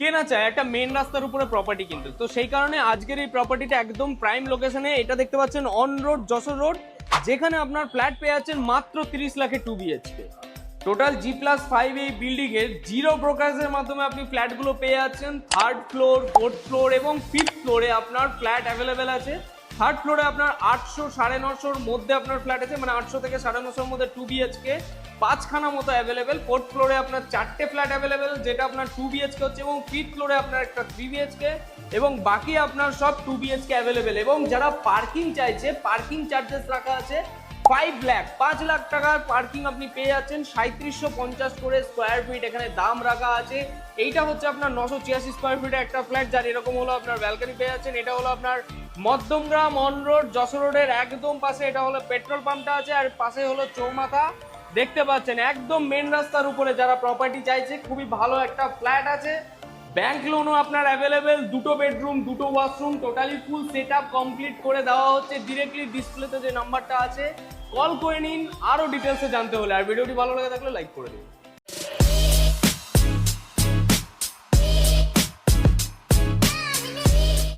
কেনা চায় একটা মেন রাস্তার উপরে প্রপার্টি কিনতে, তো সেই কারণে আজকের এই প্রপার্টিটা একদম প্রাইম লোকেশনে। এটা দেখতে পাচ্ছেন অন রোড, যশোর রোড, যেখানে আপনার ফ্ল্যাট পেয়ে যাচ্ছেন মাত্র 30 লাখে 2 BHK। টোটাল G+5 এই বিল্ডিং এর জিরো ব্রোকারেজের মাধ্যমে আপনি ফ্ল্যাটগুলো পেয়ে যাচ্ছেন। থার্ড ফ্লোর, ফোর্থ ফ্লোর এবং ফিফথ ফ্লোরে আপনার ফ্ল্যাট অ্যাভেলেবেল আছে। থার্ড ফ্লোরে আপনার 800 950-র মধ্যে আপনার ফ্ল্যাট আছে, মানে 800 থেকে 950-র মধ্যে 2 BHK 5খানা মতো অ্যাভেলেবেল। ফোর্থ ফ্লোরে আপনার 4টে ফ্ল্যাট অ্যাভেলেবেল, যেটা আপনার 2 BHK হচ্ছে, এবং ফিফথ ফ্লোরে আপনার একটা 3 BHK, এবং বাকি আপনার সব 2 BHK অ্যাভেলেবেল। এবং যারা পার্কিং চাইছে, পার্কিং চার্জেস রাখা আছে 5 লাখ টাকার পার্কিং আপনি পেয়ে যাচ্ছেন। 3750 করে স্কোয়ার ফিট এখানে দাম রাখা আছে। এইটা হচ্ছে আপনার 986 স্কোয়ার ফিটের একটা ফ্ল্যাট, যার এরকম হলো আপনার ব্যালকনি পেয়ে যাচ্ছেন। এটা হলো আপনার মধ্যমগ্রাম অন রোড, যশোর রোডের একদম পাশে। এটা হলো পেট্রোল পাম্পটা আছে, আর পাশে হলো চৌমাথা দেখতে পাচ্ছেন, একদম মেন রাস্তার উপরে। যারা প্রপার্টি চাইছে, খুবই ভালো একটা ফ্ল্যাট আছে। ব্যাংক লোনও আপনার অ্যাভেলেবেল, 2টো বেডরুম, 2টো washroom, totally full set up complete করে দেওয়া হচ্ছে। ডিরেক্টলি ডিসপ্লেতে যে নাম্বারটা আছে কল করে নিন আরো ডিটেলসে জানতে হলে। আর ভিডিওটি ভালো লাগে থাকলে লাইক করে দিন।